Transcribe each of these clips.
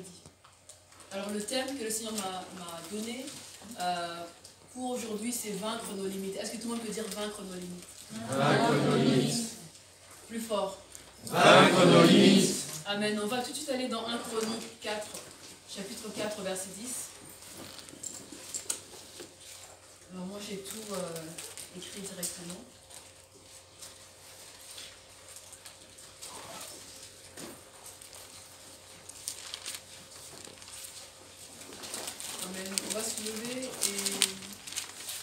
après-midi. Alors le thème que le Seigneur m'a donné pour aujourd'hui, c'est vaincre nos limites. Est-ce que tout le monde peut dire vaincre nos limites? Vaincre nos limites. Plus fort. Vaincre nos limites. Amen. On va tout de suite aller dans 1 Chronique 4, chapitre 4, verset 10. Alors moi j'ai tout écrit directement. Amen. On va se lever et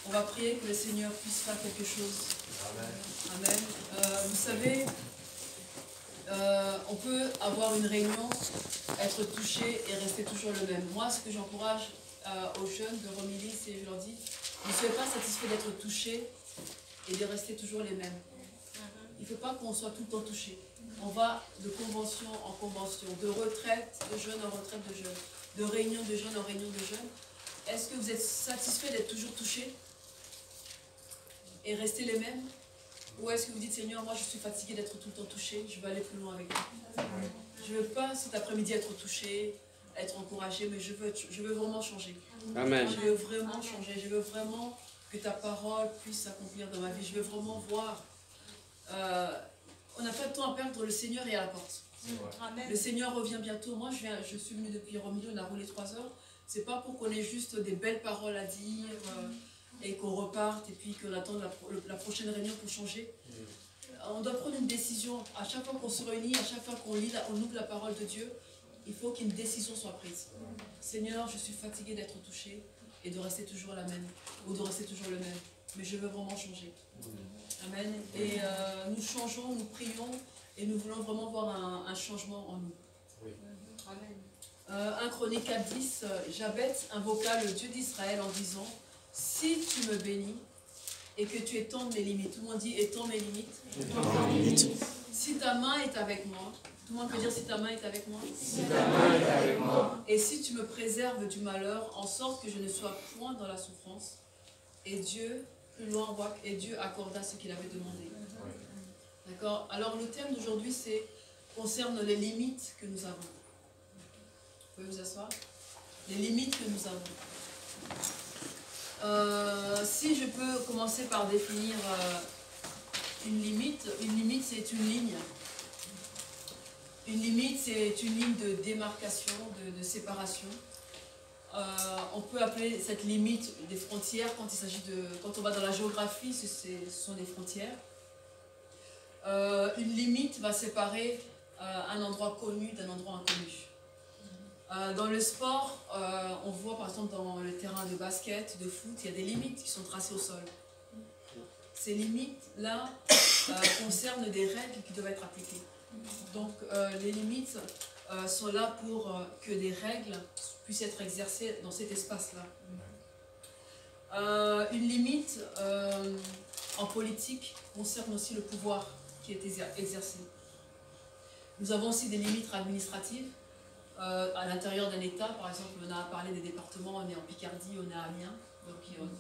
on va prier que le Seigneur puisse faire quelque chose. Amen. Vous savez, on peut avoir une réunion, être touché et rester toujours le même. Moi, ce que j'encourage aux jeunes de Romilly, c'est je leur dis, ne soyez pas satisfaits d'être touchés et de rester toujours les mêmes. Il ne faut pas qu'on soit tout le temps touché. On va de convention en convention, de retraite de jeunes en retraite de jeunes, de réunion de jeunes en réunion de jeunes. Est-ce que vous êtes satisfait d'être toujours touché et rester les mêmes? Ou est-ce que vous dites, Seigneur, moi je suis fatigué d'être tout le temps touché, je veux aller plus loin avec toi. Je ne veux pas cet après-midi être touché, être encouragé, mais je veux vraiment changer. Amen. Je veux vraiment changer, je veux vraiment que ta parole puisse s'accomplir dans ma vie. Je veux vraiment voir. On n'a pas de temps à perdre, le Seigneur est à la porte. Le Seigneur revient bientôt. Moi, je suis venue depuis Romilly, on a roulé 3 heures. C'est pas pour qu'on ait juste des belles paroles à dire et qu'on reparte et puis qu'on attende la prochaine réunion pour changer. On doit prendre une décision. À chaque fois qu'on se réunit, à chaque fois qu'on lit, on ouvre la parole de Dieu, il faut qu'une décision soit prise. Seigneur, je suis fatiguée d'être touchée et de rester toujours la même, ou de rester toujours le même. Mais je veux vraiment changer. Amen. Et nous changeons, nous prions, et nous voulons vraiment voir un changement en nous. Oui. Amen. 1 Chronique 4, 10, Jabez invoqua le Dieu d'Israël en disant, si tu me bénis et que tu étends mes limites. Tout le monde dit, étends mes limites. Étends mes limites. Si ta main est avec moi. Tout le monde peut dire, si ta main est avec moi. Si ta main est avec moi. Et si tu me préserves du malheur, en sorte que je ne sois point dans la souffrance. Et Dieu, plus loin on voit, et Dieu accorda ce qu'il avait demandé. D'accord. Alors le thème d'aujourd'hui, concerne les limites que nous avons. Vous pouvez vous asseoir. Les limites que nous avons. Si je peux commencer par définir une limite c'est une ligne. Une limite c'est une ligne de démarcation, de séparation. On peut appeler cette limite des frontières quand on va dans la géographie, ce sont des frontières. Une limite va séparer un endroit connu d'un endroit inconnu. Dans le sport, on voit par exemple dans le terrain de basket, de foot, il y a des limites qui sont tracées au sol. Ces limites-là concernent des règles qui doivent être appliquées. Donc les limites sont là pour que des règles puissent être exercées dans cet espace-là. Une limite en politique concerne aussi le pouvoir qui est exercé. Nous avons aussi des limites administratives. À l'intérieur d'un État, par exemple, on a parlé des départements, on est en Picardie, on est à Amiens, donc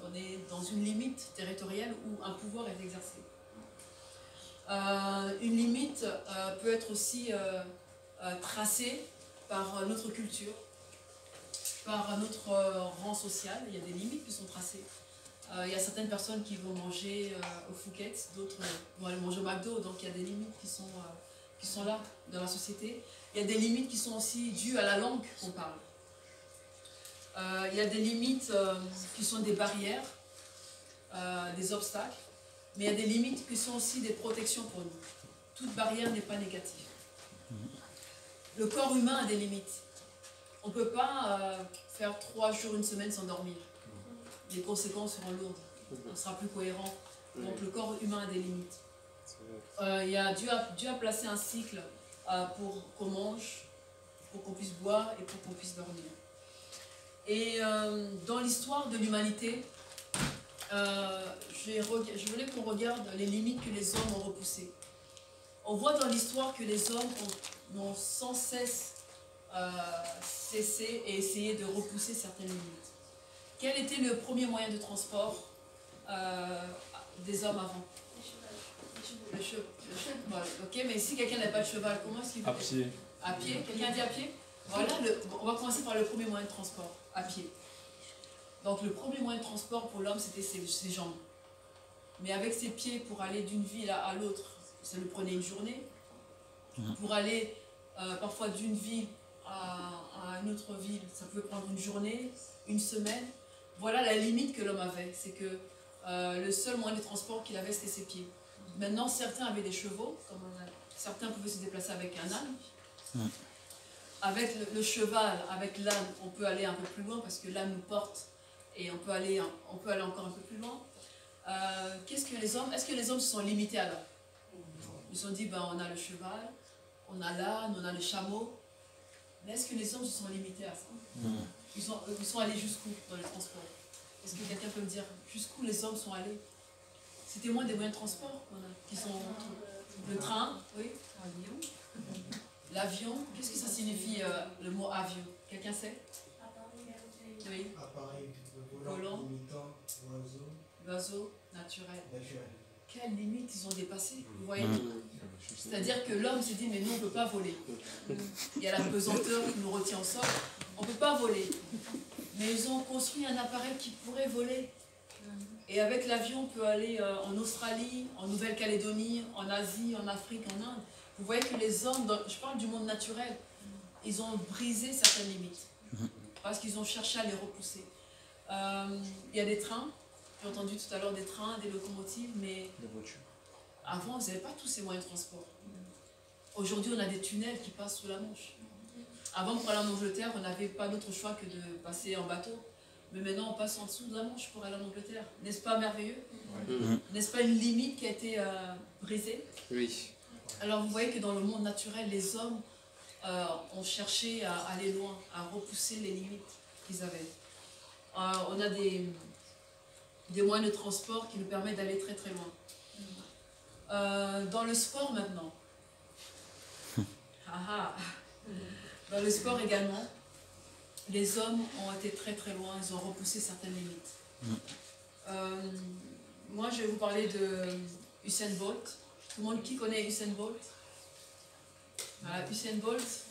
on est dans une limite territoriale où un pouvoir est exercé. Une limite peut être aussi tracée par notre culture, par notre rang social. Il y a des limites qui sont tracées. Il y a certaines personnes qui vont manger au Fouquet's, d'autres vont aller manger au McDo, donc il y a des limites qui sont là dans la société. Il y a des limites qui sont aussi dues à la langue qu'on parle. Il y a des limites qui sont des barrières, des obstacles, mais il y a des limites qui sont aussi des protections pour nous. Toute barrière n'est pas négative. Le corps humain a des limites. On ne peut pas faire 3 jours, une semaine sans dormir. Les conséquences seront lourdes. On sera plus cohérent. Donc le corps humain a des limites. Dieu a placé un cycle pour qu'on mange, pour qu'on puisse boire et pour qu'on puisse dormir. Et dans l'histoire de l'humanité, je voulais qu'on regarde les limites que les hommes ont repoussées. On voit dans l'histoire que les hommes ont sans cesse cessé et essayé de repousser certaines limites. Quel était le premier moyen de transport des hommes avant? Le cheval. Ok, mais si quelqu'un n'a pas de cheval, comment est-ce qu'il fait? À pied. À pied? Quelqu'un dit à pied? Voilà, on va commencer par le premier moyen de transport, à pied. Donc le premier moyen de transport pour l'homme, c'était ses jambes. Mais avec ses pieds, pour aller d'une ville à l'autre, ça lui prenait une journée. Pour aller parfois d'une ville à une autre ville, ça pouvait prendre une journée, une semaine. Voilà la limite que l'homme avait, c'est que le seul moyen de transport qu'il avait, c'était ses pieds. Maintenant, certains avaient des chevaux, certains pouvaient se déplacer avec un âne. Avec le cheval, avec l'âne, on peut aller un peu plus loin parce que l'âne nous porte et on peut aller encore un peu plus loin. Est-ce que les hommes se sont limités à là? Ils se sont dit, ben, on a le cheval, on a l'âne, on a le chameau. Mais est-ce que les hommes se sont limités à ça? Ils sont allés jusqu'où dans les transports? Est-ce que quelqu'un peut me dire jusqu'où les hommes sont allés? C'était moins des moyens de transport qui sont le train, oui, l'avion. Qu'est-ce que ça signifie le mot avion? Quelqu'un sait? Oui. Appareil, volant, l'oiseau naturel. Quelles limites ils ont dépassées, vous voyez? C'est-à-dire que l'homme s'est dit, mais nous on ne peut pas voler. Il y a la pesanteur qui nous retient au sol. On ne peut pas voler. Mais ils ont construit un appareil qui pourrait voler. Et avec l'avion, on peut aller en Australie, en Nouvelle-Calédonie, en Asie, en Afrique, en Inde. Vous voyez que les hommes, je parle du monde naturel, ils ont brisé certaines limites. Parce qu'ils ont cherché à les repousser. Il y a des trains, j'ai entendu tout à l'heure des trains, des locomotives, mais avant, vous n'avez pas tous ces moyens de transport. Aujourd'hui, on a des tunnels qui passent sous la Manche. Avant, pour aller en Angleterre, on n'avait pas d'autre choix que de passer en bateau. Mais maintenant, on passe en dessous de la Manche pour aller en Angleterre. N'est-ce pas merveilleux? N'est-ce pas une limite qui a été brisée? Oui. Alors, vous voyez que dans le monde naturel, les hommes ont cherché à aller loin, à repousser les limites qu'ils avaient. On a des moyens de transport qui nous permettent d'aller très très loin. Dans le sport maintenant. Dans le sport également, les hommes ont été très très loin, ils ont repoussé certaines limites. Moi je vais vous parler de Usain Bolt. Tout le monde qui connaît Usain Bolt? Voilà, Usain Bolt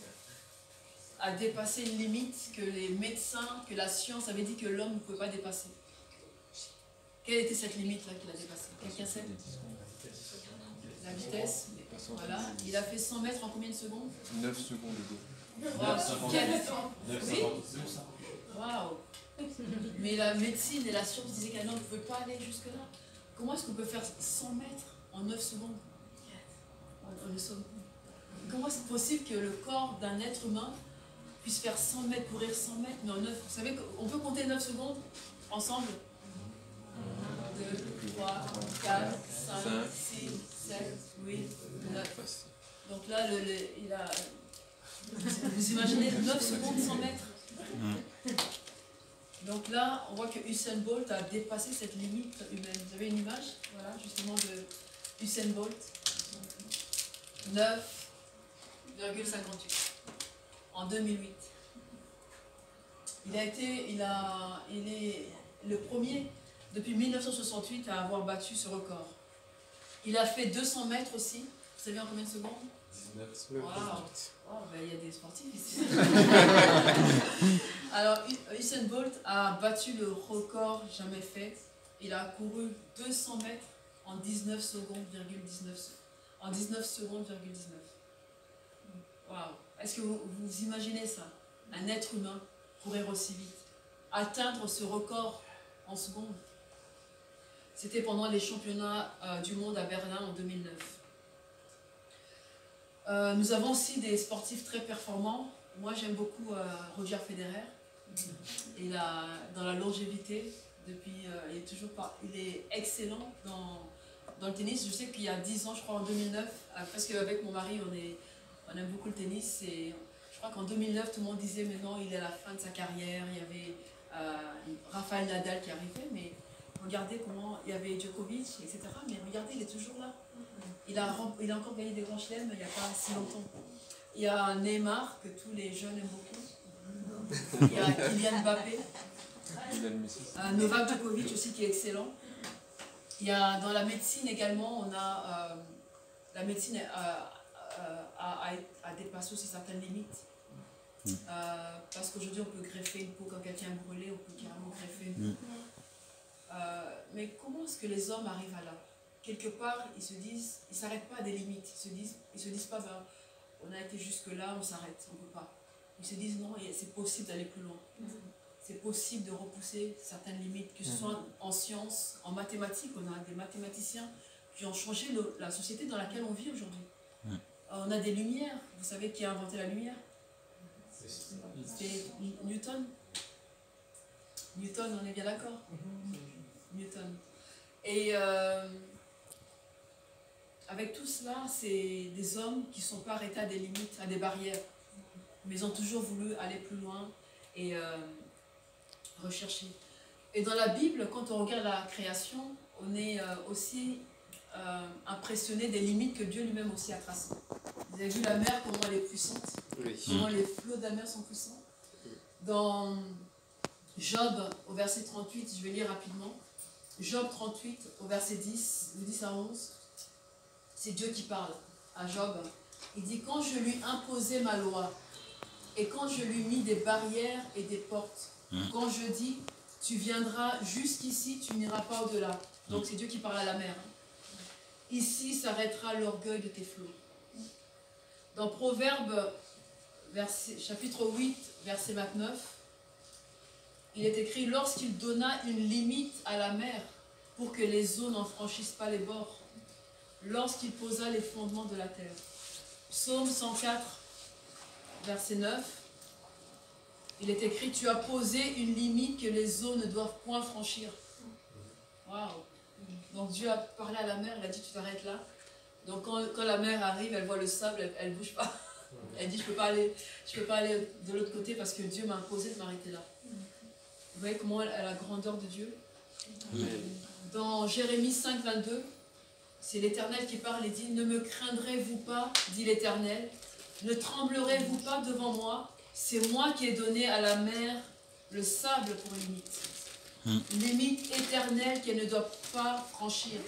a dépassé une limite que les médecins, que la science avait dit que l'homme ne pouvait pas dépasser. Quelle était cette limite-là qu'il a dépassée? Quelqu'un sait? La vitesse. Voilà. Il a fait 100 mètres en combien de secondes? 9 secondes de Wow. Waouh. Mais la médecine et la science disaient qu'un homme ne pouvait pas aller jusque-là. Comment est-ce qu'on peut faire 100 mètres en 9 secondes? Comment c'est possible que le corps d'un être humain puisse faire 100 mètres, courir 100 mètres, mais en 9? Vous savez qu'on peut compter 9 secondes ensemble? 1, 2, 3, 4, 5, 6, 7, 8, 9. Donc là, il a... Vous imaginez 9 secondes 100 mètres? Donc là, on voit que Usain Bolt a dépassé cette limite humaine. Vous avez une image, voilà, justement, de Usain Bolt. 9,58 en 2008. Il est le premier depuis 1968 à avoir battu ce record. Il a fait 200 mètres aussi. Vous savez en combien de secondes? 19 secondes. Wow, ben, il y a des sportifs ici. Alors, Usain Bolt a battu le record jamais fait. Il a couru 200 mètres en 19 secondes, 19. En 19 secondes, 19. Waouh. Est-ce que vous imaginez ça? Un être humain courir aussi vite, atteindre ce record en secondes. C'était pendant les championnats du monde à Berlin en 2009. Nous avons aussi des sportifs très performants. Moi, j'aime beaucoup Roger Federer. Dans la longévité, il est excellent dans le tennis. Je sais qu'il y a 10 ans, je crois en 2009, parce qu'avec mon mari, on aime beaucoup le tennis. Et je crois qu'en 2009, tout le monde disait, mais non, il est à la fin de sa carrière. Il y avait Rafael Nadal qui arrivait, mais regardez comment il y avait Djokovic, etc. Mais regardez, il est toujours là. Il a encore gagné des grands chelems il n'y a pas si longtemps. Il y a Neymar, que tous les jeunes aiment beaucoup. Il y a Kylian Mbappé. Novak Djokovic aussi qui est excellent. Il y a, dans la médecine également, on a la médecine a dépassé aussi certaines limites. Parce qu'aujourd'hui, on peut greffer une peau quand quelqu'un est brûlé, on peut carrément greffer une peau. Mais comment est-ce que les hommes arrivent à là? Quelque part, ils se disent, ils ne s'arrêtent pas à des limites. Ils se disent pas, ben, on a été jusque-là, on s'arrête, on ne peut pas. Ils se disent, non, c'est possible d'aller plus loin. C'est possible de repousser certaines limites, que ce soit en sciences, en mathématiques. On a des mathématiciens qui ont changé la société dans laquelle on vit aujourd'hui. On a des lumières. Vous savez qui a inventé la lumière? C'est Newton. Newton, on est bien d'accord? Newton. Et avec tout cela, c'est des hommes qui ne sont pas arrêtés à des limites, à des barrières. Mais ils ont toujours voulu aller plus loin et rechercher. Et dans la Bible, quand on regarde la création, on est aussi impressionné des limites que Dieu lui-même aussi a tracées. Vous avez vu la mer, comment elle est puissante, comment les flots de la mer sont puissants. Dans Job, au verset 38, je vais lire rapidement. Job 38, au verset 10, de 10 à 11, c'est Dieu qui parle à Job. Il dit, quand je lui imposai ma loi, et quand je lui mis des barrières et des portes, quand je dis, tu viendras jusqu'ici, tu n'iras pas au-delà. Donc c'est Dieu qui parle à la mer. Ici s'arrêtera l'orgueil de tes flots. Dans Proverbes, chapitre 8, verset 29, il est écrit, lorsqu'il donna une limite à la mer pour que les eaux n'en franchissent pas les bords, lorsqu'il posa les fondements de la terre. Psaume 104, verset 9, il est écrit, tu as posé une limite que les eaux ne doivent point franchir. Waouh! Donc Dieu a parlé à la mer, il a dit, tu t'arrêtes là. Donc quand la mer arrive, elle voit le sable, elle ne bouge pas. Elle dit, je ne peux pas aller de l'autre côté parce que Dieu m'a imposé de m'arrêter là. Vous voyez comment elle a la grandeur de Dieu? Dans Jérémie 5, 22, c'est l'Éternel qui parle et dit, ne me craindrez-vous pas, dit l'Éternel, ne tremblerez-vous pas devant moi, c'est moi qui ai donné à la mer le sable pour limite. Limite éternelle qu'elle ne doit pas franchir.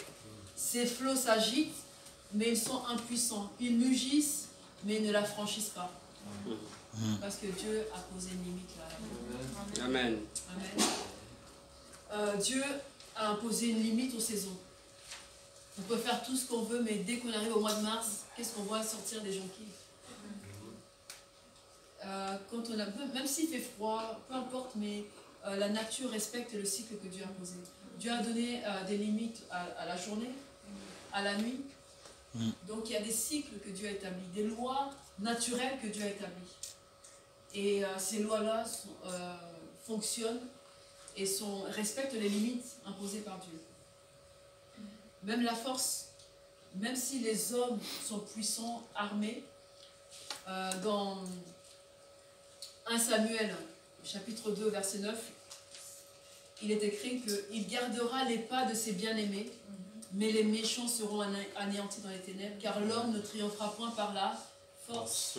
Ces flots s'agitent, mais ils sont impuissants. Ils mugissent, mais ils ne la franchissent pas. Parce que Dieu a posé une limite là. Amen. Amen. Dieu a imposé une limite aux saisons. On peut faire tout ce qu'on veut, mais dès qu'on arrive au mois de mars, qu'est-ce qu'on voit sortir des jonquilles? Quand on a, même s'il fait froid, peu importe, mais la nature respecte le cycle que Dieu a posé. Dieu a donné des limites à la journée, à la nuit. Donc il y a des cycles que Dieu a établis, des lois naturelles que Dieu a établies. Et ces lois-là fonctionnent et respectent les limites imposées par Dieu. Même la force, même si les hommes sont puissants, armés, dans 1 Samuel, chapitre 2, verset 9, il est écrit qu'il gardera les pas de ses bien-aimés, mais les méchants seront anéantis dans les ténèbres, car l'homme ne triomphera point par la force.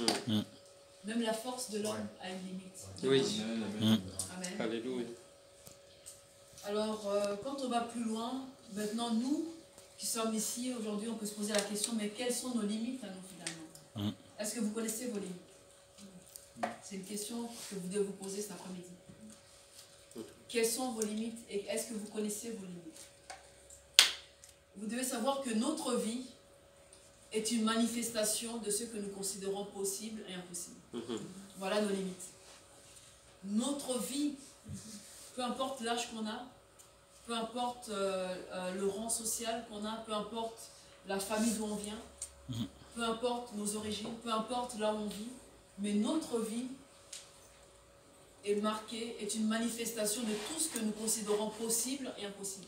Même la force de l'homme a une limite. Oui. Amen. Alléluia. Alors, quand on va plus loin, maintenant nous qui sommes ici aujourd'hui, on peut se poser la question, mais quelles sont nos limites à nous finalement? Est-ce que vous connaissez vos limites? C'est une question que vous devez vous poser cet après-midi. Quelles sont vos limites et est-ce que vous connaissez vos limites? Vous devez savoir que notre vie est une manifestation de ce que nous considérons possible et impossible. Voilà nos limites. Notre vie, peu importe l'âge qu'on a, peu importe le rang social qu'on a, peu importe la famille d'où on vient, peu importe nos origines, peu importe là où on vit, mais notre vie est marquée, est une manifestation de tout ce que nous considérons possible et impossible.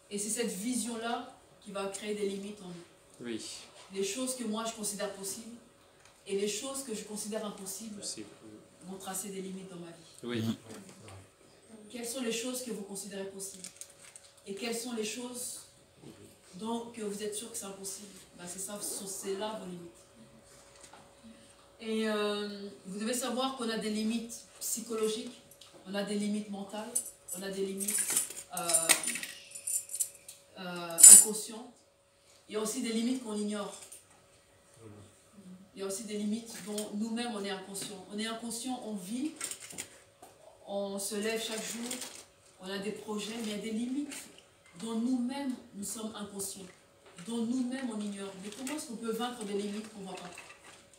Et c'est cette vision-là qui va créer des limites en nous. Oui. Les choses que moi je considère possibles et les choses que je considère impossibles vont tracer des limites dans ma vie. Oui. Quelles sont les choses que vous considérez possibles? Et quelles sont les choses dont que vous êtes sûr que c'est impossible? Ben c'est là vos limites. Et vous devez savoir qu'on a des limites psychologiques, on a des limites mentales, on a des limites inconscientes, il y a aussi des limites qu'on ignore. il y a aussi des limites dont nous-mêmes on est inconscient. On est inconscient, on vit, on se lève chaque jour, on a des projets, mais il y a des limites dont nous-mêmes nous sommes inconscients, dont nous-mêmes on ignore. Mais comment est-ce qu'on peut vaincre des limites qu'on ne voit pas,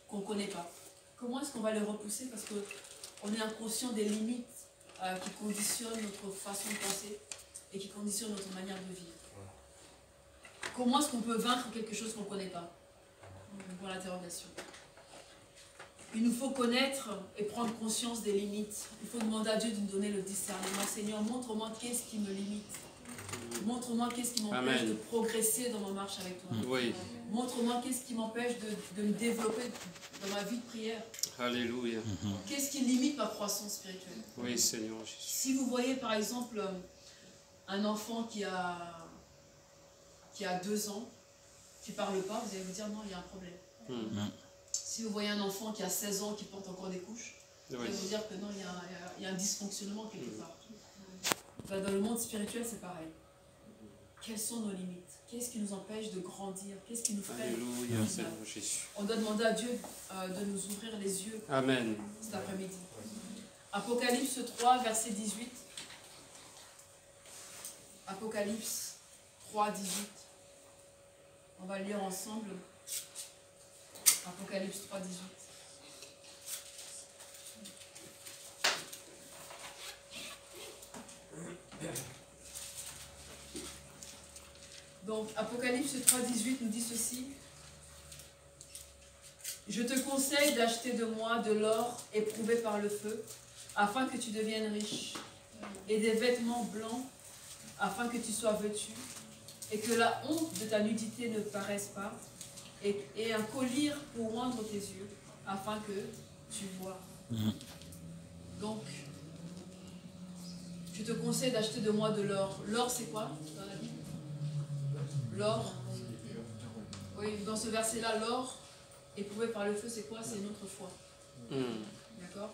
qu'on ne connaît pas? Comment est-ce qu'on va les repousser? Parce qu'on est inconscient des limites qui conditionnent notre façon de penser et qui conditionnent notre manière de vivre. Comment est-ce qu'on peut vaincre quelque chose qu'on ne connaît pas? Pour l'interrogation. Il nous faut connaître et prendre conscience des limites. Il faut demander à Dieu de nous donner le discernement. Seigneur, montre-moi qu'est-ce qui me limite. Montre-moi qu'est-ce qui m'empêche de progresser dans ma marche avec toi. Oui. Montre-moi qu'est-ce qui m'empêche de me développer dans ma vie de prière. Alléluia. Qu'est-ce qui limite ma croissance spirituelle? Oui, Seigneur Jésus. Si vous voyez par exemple un enfant qui a 2 ans, qui ne parle pas, vous allez vous dire non, il y a un problème. Si vous voyez un enfant qui a 16 ans, qui porte encore des couches, vous allez vous dire que non, il y a un dysfonctionnement quelque part. Dans le monde spirituel, c'est pareil. Quelles sont nos limites? Qu'est-ce qui nous empêche de grandir? Qu'est-ce qui nous freine? Alléluia, Seigneur Jésus. On doit demander à Dieu de nous ouvrir les yeux. Amen. Cet après-midi. Apocalypse 3, verset 18. Apocalypse 3, 18. On va lire ensemble. Apocalypse 3, 18. Donc, Apocalypse 3, 18 nous dit ceci. Je te conseille d'acheter de moi de l'or éprouvé par le feu, afin que tu deviennes riche, et des vêtements blancs, afin que tu sois vêtu, et que la honte de ta nudité ne paraisse pas, et un collier pour oindre tes yeux, afin que tu vois. Donc, je te conseille d'acheter de moi de l'or. L'or, c'est quoi dans la Bible? L'or. Oui, dans ce verset-là, l'or éprouvé par le feu, c'est quoi? C'est notre foi. D'accord?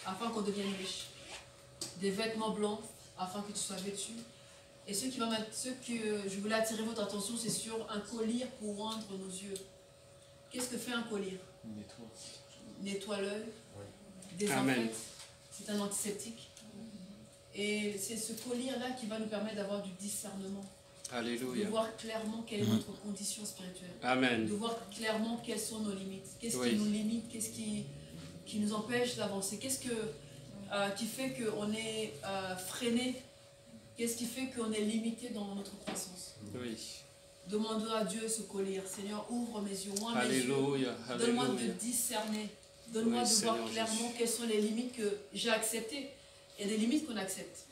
Afin qu'on devienne riche. Des vêtements blancs, afin que tu sois vêtu. Et ce que je voulais attirer votre attention, c'est sur un collier pour oindre nos yeux. Qu'est-ce que fait un collier? Nettoie l'œil, désinfecte. C'est un antiseptique. Et c'est ce collier-là qui va nous permettre d'avoir du discernement. Alléluia. De voir clairement quelle est notre condition spirituelle. Amen. De voir clairement quelles sont nos limites. Qu'est-ce qui nous limite? Qu'est-ce qui nous empêche d'avancer? Qu'est-ce qui fait qu'on est freiné? Qu'est-ce qui fait qu'on est limité dans notre croissance? Oui. Demandons à Dieu ce collier. Seigneur, ouvre mes yeux, ouvre mes yeux. Alléluia. Donne-moi de discerner. Donne-moi de voir clairement quelles sont les limites que j'ai acceptées. Il y a des limites qu'on accepte.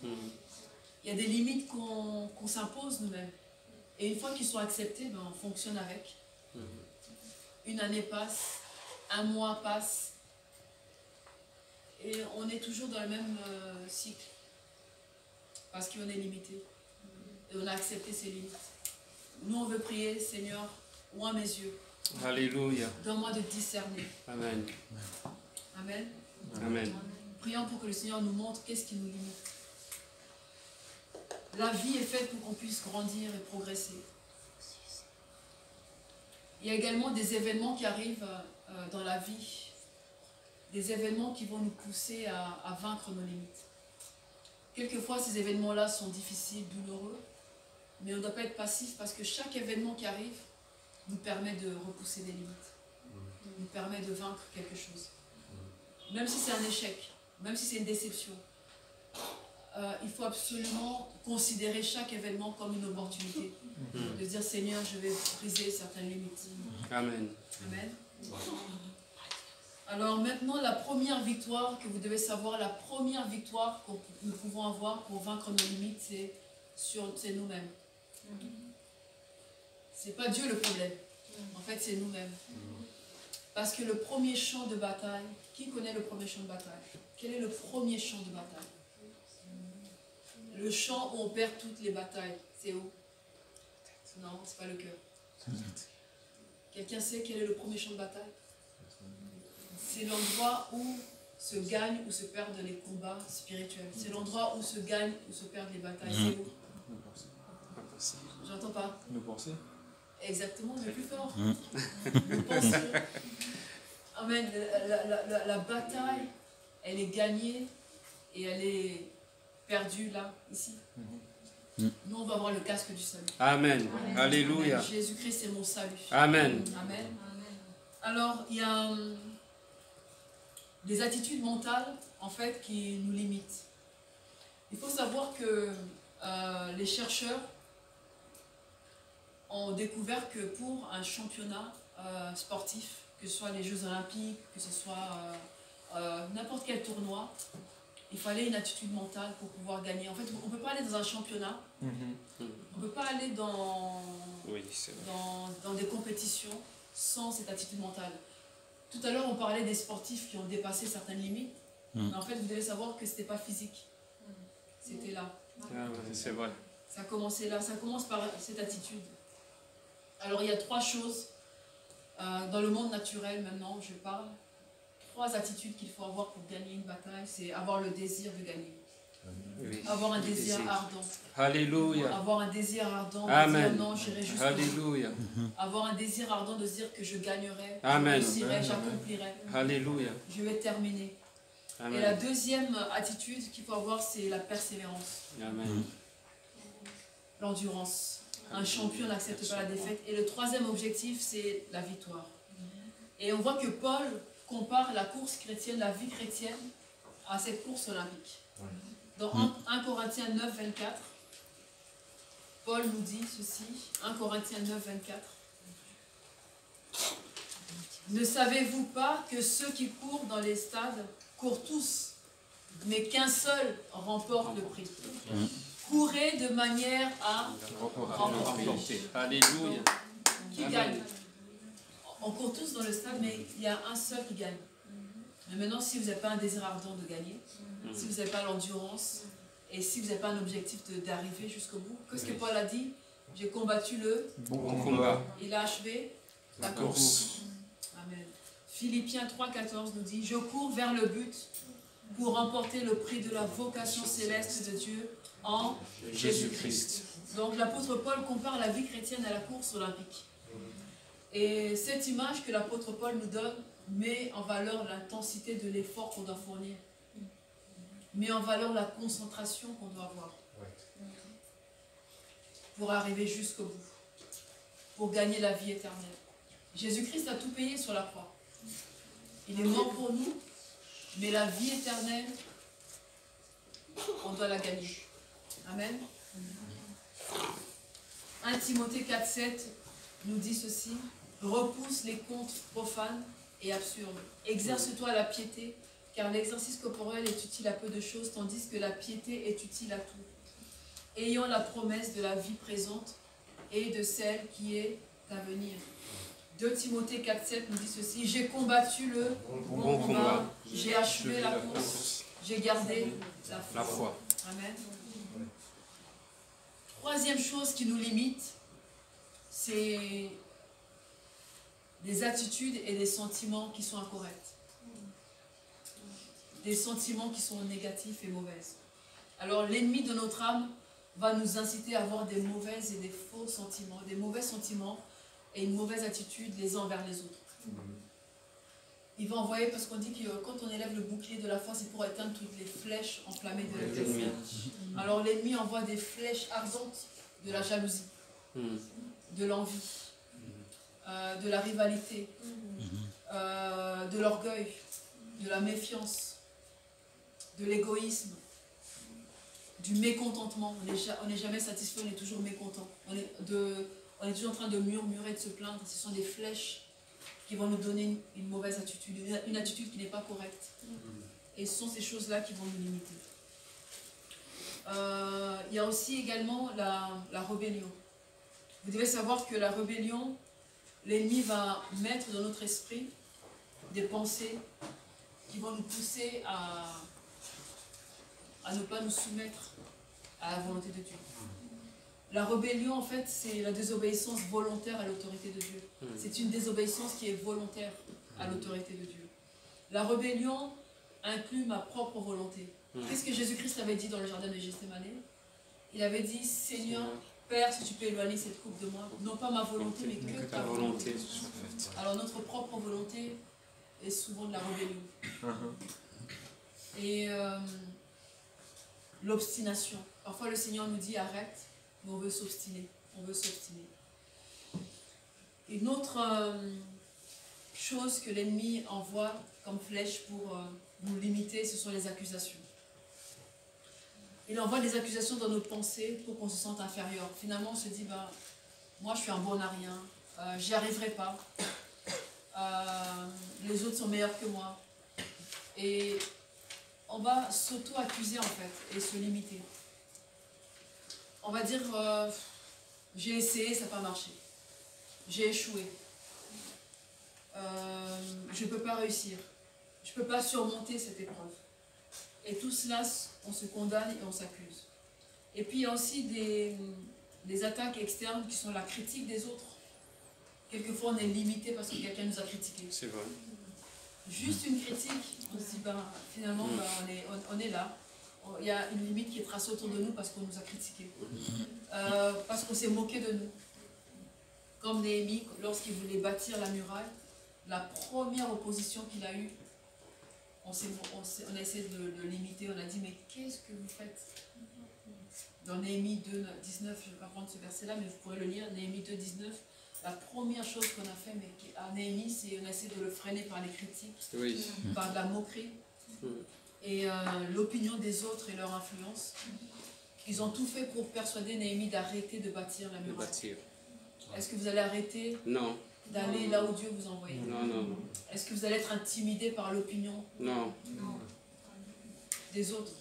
Il y a des limites qu'on s'impose nous-mêmes. Et une fois qu'ils sont acceptés, ben, on fonctionne avec. Une année passe, un mois passe, et on est toujours dans le même cycle. Parce qu'on est limité. Et on a accepté ces limites. Nous, on veut prier, Seigneur, ouvre mes yeux. Alléluia. Donne-moi de discerner. Amen. Amen. Amen. Prions pour que le Seigneur nous montre qu'est-ce qui nous limite. La vie est faite pour qu'on puisse grandir et progresser. Il y a également des événements qui arrivent dans la vie. Des événements qui vont nous pousser à vaincre nos limites. Quelquefois, ces événements-là sont difficiles, douloureux, mais on ne doit pas être passif parce que chaque événement qui arrive nous permet de repousser des limites, nous permet de vaincre quelque chose. Même si c'est un échec, même si c'est une déception, il faut absolument considérer chaque événement comme une opportunité. De dire, Seigneur, je vais briser certaines limites. Amen. Amen. Alors maintenant, la première victoire que vous devez savoir, la première victoire que nous pouvons avoir pour vaincre nos limites, c'est nous-mêmes. C'est pas Dieu le problème. En fait, c'est nous-mêmes. Parce que le premier champ de bataille, qui connaît le premier champ de bataille? Quel est le premier champ de bataille? Le champ où on perd toutes les batailles, c'est où? Non, c'est pas le cœur. Quelqu'un sait quel est le premier champ de bataille? C'est l'endroit où se gagnent ou se perdent les combats spirituels. C'est l'endroit où se gagnent ou se perdent les batailles. C'est où? J'entends pas. Nos pensées. Exactement, mais plus fort. Nos pensées. Amen. La bataille, elle est gagnée et elle est perdue là, ici. Nous, on va avoir le casque du salut. Amen. Alléluia. Jésus-Christ est mon salut. Amen. Amen. Alors, il y a des attitudes mentales, en fait, qui nous limitent. Il faut savoir que les chercheurs ont découvert que pour un championnat sportif, que ce soit les Jeux Olympiques, que ce soit n'importe quel tournoi, il fallait une attitude mentale pour pouvoir gagner. En fait, on ne peut pas aller dans un championnat, on ne peut pas aller dans des compétitions sans cette attitude mentale. Tout à l'heure, on parlait des sportifs qui ont dépassé certaines limites, mais en fait, vous devez savoir que ce n'était pas physique. C'était là. C'est vrai. Ça a commencé là, ça commence par cette attitude. Alors, il y a 3 choses. Dans le monde naturel, maintenant, je parle. 3 attitudes qu'il faut avoir pour gagner une bataille. C'est avoir le désir de gagner. Oui. Avoir un désir ardent. Alléluia. Avoir un désir ardent de Amen. dire non, j'irai jusqu'au Alléluia. bout. Avoir un désir ardent de dire que je gagnerai, Amen. je réussirai, j'accomplirai. Alléluia. Je vais terminer. Amen. Et la deuxième attitude qu'il faut avoir, c'est la persévérance. Amen. L'endurance. Un champion n'accepte pas la défaite. Et le troisième objectif, c'est la victoire. Et on voit que Paul compare la course chrétienne, la vie chrétienne, à cette course olympique. Dans 1 Corinthiens 9, 24, Paul nous dit ceci, 1 Corinthiens 9, 24. Ne savez-vous pas que ceux qui courent dans les stades courent tous, mais qu'un seul remporte le prix? Courez de manière à remporter. Alléluia. Qui gagne? On court tous dans le stade, mais il y a un seul qui gagne. Mais maintenant, si vous n'avez pas un désir ardent de gagner, si vous n'avez pas l'endurance, et si vous n'avez pas un objectif d'arriver jusqu'au bout, qu'est-ce que Paul a dit? J'ai combattu le bon combat. Il a achevé la course. Amen. Philippiens 3,14 nous dit, je cours vers le but pour remporter le prix de la vocation céleste de Dieu en Jésus-Christ. Donc l'apôtre Paul compare la vie chrétienne à la course olympique. Et cette image que l'apôtre Paul nous donne met en valeur l'intensité de l'effort qu'on doit fournir, met en valeur la concentration qu'on doit avoir pour arriver jusqu'au bout, pour gagner la vie éternelle. Jésus-Christ a tout payé sur la croix. Il est mort pour nous, mais la vie éternelle, on doit la gagner. Amen. 1 Timothée 4,7 nous dit ceci, repousse les contes profanes et absurdes. Exerce-toi la piété, car l'exercice corporel est utile à peu de choses, tandis que la piété est utile à tout. Ayant la promesse de la vie présente et de celle qui est à venir. 2 Timothée 4,7 nous dit ceci, j'ai combattu le bon combat, j'ai achevé la course, j'ai gardé la foi. Amen. Troisième chose qui nous limite, c'est des attitudes et des sentiments qui sont incorrects. Des sentiments qui sont négatifs et mauvaises. Alors l'ennemi de notre âme va nous inciter à avoir des mauvais et des faux sentiments, des mauvais sentiments et une mauvaise attitude les uns envers les autres. Il va envoyer, parce qu'on dit que quand on élève le bouclier de la foi, c'est pour éteindre toutes les flèches enflammées de l'adversaire. Alors l'ennemi envoie des flèches ardentes de la jalousie, de l'envie, de la rivalité, de l'orgueil, de la méfiance, de l'égoïsme, du mécontentement. On n'est jamais satisfait, on est toujours mécontent. On est toujours en train de murmurer, de se plaindre. Ce sont des flèches qui vont nous donner une mauvaise attitude, une attitude qui n'est pas correcte. Et ce sont ces choses-là qui vont nous limiter. Il y a aussi également la rébellion. Vous devez savoir que la rébellion, l'ennemi va mettre dans notre esprit des pensées qui vont nous pousser à ne pas nous soumettre à la volonté de Dieu. La rébellion, en fait, c'est la désobéissance volontaire à l'autorité de Dieu. C'est une désobéissance qui est volontaire à l'autorité de Dieu. La rébellion inclut ma propre volonté. Qu'est-ce que Jésus-Christ avait dit dans le jardin de Gethsémane? Il avait dit, Seigneur, Père, si tu peux éloigner cette coupe de moi, non pas ma volonté, mais que ta volonté. Alors notre propre volonté, est souvent de la rébellion. Et l'obstination. Parfois le Seigneur nous dit arrête, mais on veut s'obstiner. On veut s'obstiner. Une autre chose que l'ennemi envoie comme flèche pour nous limiter, ce sont les accusations. Il envoie des accusations dans nos pensées pour qu'on se sente inférieur. Finalement, on se dit, bah, moi je suis un bon à rien, j'y arriverai pas, les autres sont meilleurs que moi. Et on va s'auto-accuser en fait et se limiter. On va dire, j'ai essayé, ça n'a pas marché. J'ai échoué. Je ne peux pas réussir. Je ne peux pas surmonter cette épreuve. Et tout cela, on se condamne et on s'accuse. Et puis il y a aussi des attaques externes qui sont la critique des autres. Quelquefois on est limité parce que quelqu'un nous a critiqué. C'est vrai. Juste une critique, on se dit ben, finalement ben, on est là. Il y a une limite qui est tracée autour de nous parce qu'on nous a critiqués. Parce qu'on s'est moqué de nous. Comme Néhémie, lorsqu'il voulait bâtir la muraille, la première opposition qu'il a eue, on a essayé de le limiter, on a dit mais qu'est-ce que vous faites? Dans Néhémie 2, 19, je ne vais pas prendre ce verset-là, mais vous pourrez le lire, Néhémie 2, 19, la première chose qu'on a fait à Néhémie, c'est on a essayé de le freiner par les critiques, par de la moquerie, et l'opinion des autres et leur influence. Ils ont tout fait pour persuader Néhémie d'arrêter de bâtir la muraille. Est-ce que vous allez arrêter? Non. D'aller là où Dieu vous envoie? Non, non, non. Est-ce que vous allez être intimidé par l'opinion des autres?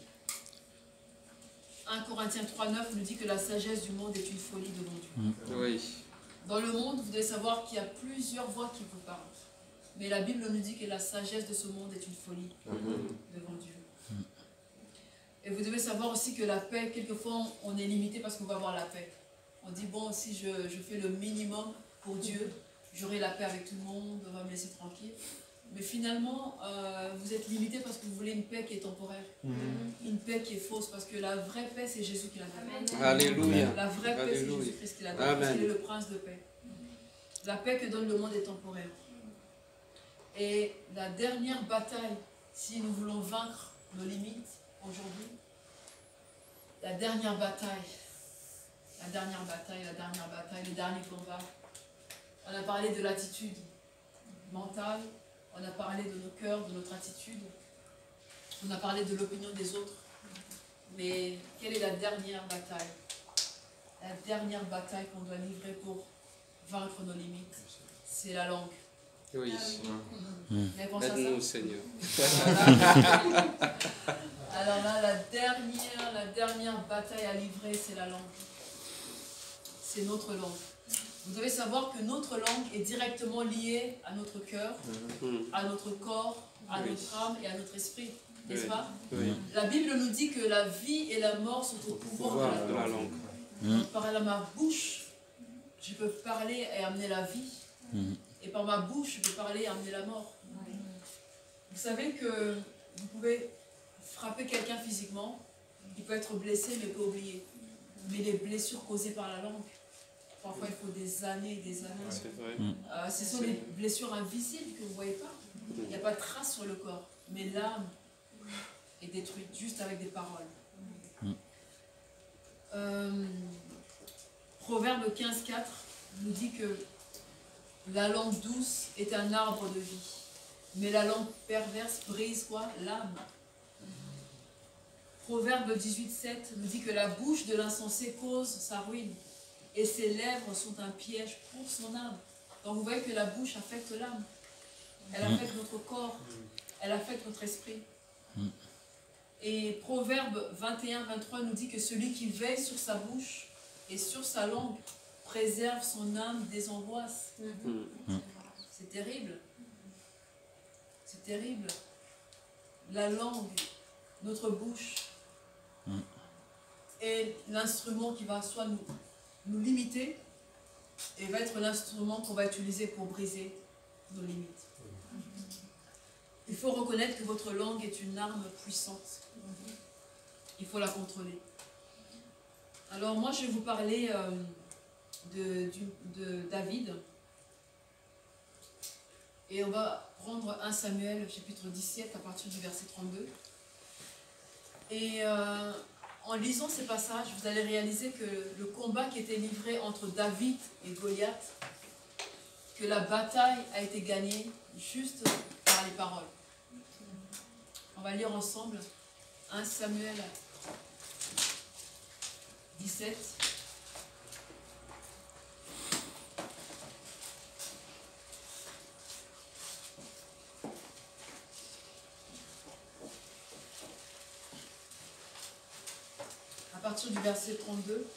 1 Corinthiens 3,9 nous dit que la sagesse du monde est une folie devant Dieu. Oui. Dans le monde, vous devez savoir qu'il y a plusieurs voix qui vous parlent. Mais la Bible nous dit que la sagesse de ce monde est une folie devant Dieu. Et vous devez savoir aussi que la paix, quelquefois, on est limité parce qu'on va avoir la paix. On dit, bon, si je fais le minimum pour Dieu, j'aurai la paix avec tout le monde, on va me laisser tranquille. Mais finalement, vous êtes limité parce que vous voulez une paix qui est temporaire. Une paix qui est fausse, parce que la vraie paix, c'est Jésus qui la donne. Alléluia. La vraie paix, c'est Jésus-Christ qui la donne, parce qu'il est le prince de paix. La paix que donne le monde est temporaire. Et la dernière bataille, si nous voulons vaincre nos limites aujourd'hui, la dernière bataille, le dernier combat, on a parlé de l'attitude mentale, on a parlé de nos cœurs, de notre attitude, on a parlé de l'opinion des autres. Mais quelle est la dernière bataille? La dernière bataille qu'on doit livrer pour vaincre nos limites, c'est la langue. Oui. Aide-nous, Seigneur. Alors là, la dernière bataille à livrer, c'est la langue. C'est notre langue. Vous devez savoir que notre langue est directement liée à notre cœur, à notre corps, à notre âme et à notre esprit. N'est-ce pas? La Bible nous dit que la vie et la mort sont au pouvoir de la langue. Par ma bouche, je peux parler et amener la vie. Et par ma bouche, je peux parler et amener la mort. Vous savez que vous pouvez frapper quelqu'un physiquement, il peut être blessé mais peut oublier. Mais les blessures causées par la langue, parfois il faut des années et des années. C'est vrai. Ce sont des blessures invisibles que vous ne voyez pas. Il n'y a pas de trace sur le corps. Mais l'âme est détruite juste avec des paroles. Proverbe 15,4 nous dit que la langue douce est un arbre de vie. Mais la langue perverse brise quoi? L'âme. Proverbe 18,7 nous dit que la bouche de l'insensé cause sa ruine et ses lèvres sont un piège pour son âme. Donc vous voyez que la bouche affecte l'âme. Elle affecte notre corps. Elle affecte notre esprit. Et Proverbe 21-23 nous dit que celui qui veille sur sa bouche et sur sa langue préserve son âme des angoisses. C'est terrible. C'est terrible. La langue, notre bouche, est l'instrument qui va soit nous limiter et va être l'instrument qu'on va utiliser pour briser nos limites. Il faut reconnaître que votre langue est une arme puissante. Il faut la contrôler. Alors moi je vais vous parler de David. Et on va prendre 1 Samuel, chapitre 17, à partir du verset 32. Et en lisant ces passages, vous allez réaliser que le combat qui était livré entre David et Goliath, que la bataille a été gagnée juste par les paroles. On va lire ensemble 1 Samuel 17. À partir du verset 32.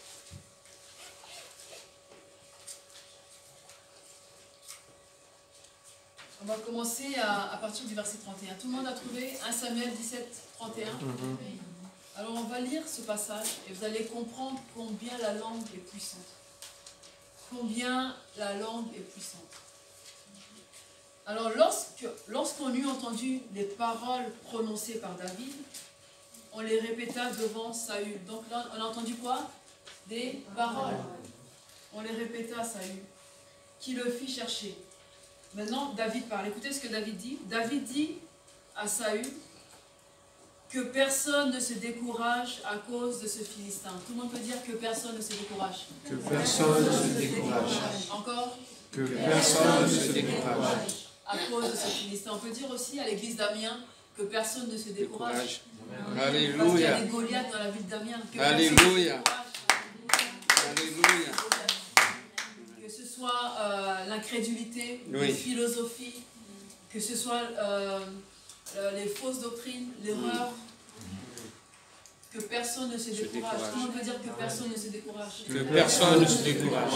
On va commencer à partir du verset 31. Tout le monde a trouvé 1 Samuel 17, 31. Alors on va lire ce passage et vous allez comprendre combien la langue est puissante. Combien la langue est puissante. Alors lorsqu'on eut entendu les paroles prononcées par David, on les répéta devant Saül. Donc là, on a entendu quoi? Des paroles. On les répéta à Saül, qui le fit chercher. Maintenant, David parle. Écoutez ce que David dit. David dit à Saül que personne ne se décourage à cause de ce Philistin. Tout le monde peut dire que personne ne se décourage. Que personne ne se décourage. Encore? Que personne ne se décourage. À cause de ce Philistin. On peut dire aussi à l'église d'Amiens que personne ne se décourage. Alléluia. Parce qu'il y a des Goliaths dans la ville d'Amiens. Alléluia. Alléluia. Que ce soit l'incrédulité, Oui. les philosophies, que ce soit les fausses doctrines, l'erreur, que personne ne se décourage. Tout le monde veut dire que personne ne se décourage. Que personne ne se décourage.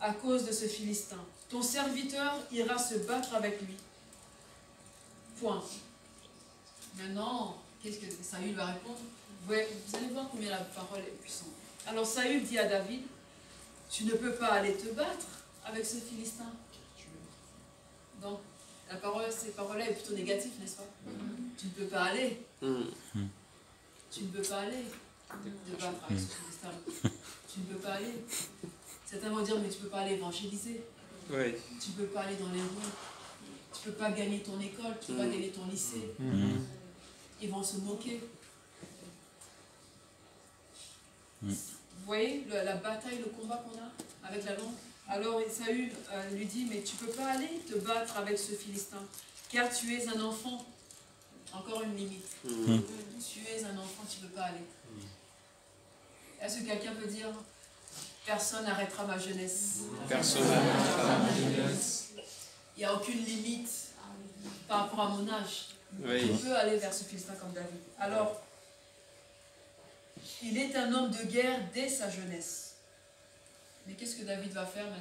À cause de ce Philistin. Ton serviteur ira se battre avec lui. Point. Maintenant, qu'est-ce que Saül va répondre? Vous allez voir combien la parole est puissante. Alors Saül dit à David, tu ne peux pas aller te battre avec ce Philistin. Donc, cette parole-là est plutôt négative, n'est-ce pas? Tu ne peux pas aller. Tu ne peux pas aller te battre avec ce Philistin. Tu ne peux pas aller. Certains vont dire, mais tu ne peux pas aller évangéliser. Oui. Tu ne peux pas aller dans les rues. Tu ne peux pas gagner ton école, tu ne peux pas gagner ton lycée. Ils vont se moquer. Vous voyez la bataille, le combat qu'on a avec la langue? Alors Saül lui dit, mais tu ne peux pas aller te battre avec ce Philistin, car tu es un enfant. Encore une limite. Tu es un enfant, tu ne peux pas aller. Est-ce que quelqu'un peut dire, personne n'arrêtera ma jeunesse? Personne n'arrêtera ma jeunesse. Il n'y a aucune limite par rapport à mon âge. Oui. Je peux aller vers ce Philistin comme David. Alors, il est un homme de guerre dès sa jeunesse. Mais qu'est-ce que David va faire maintenant?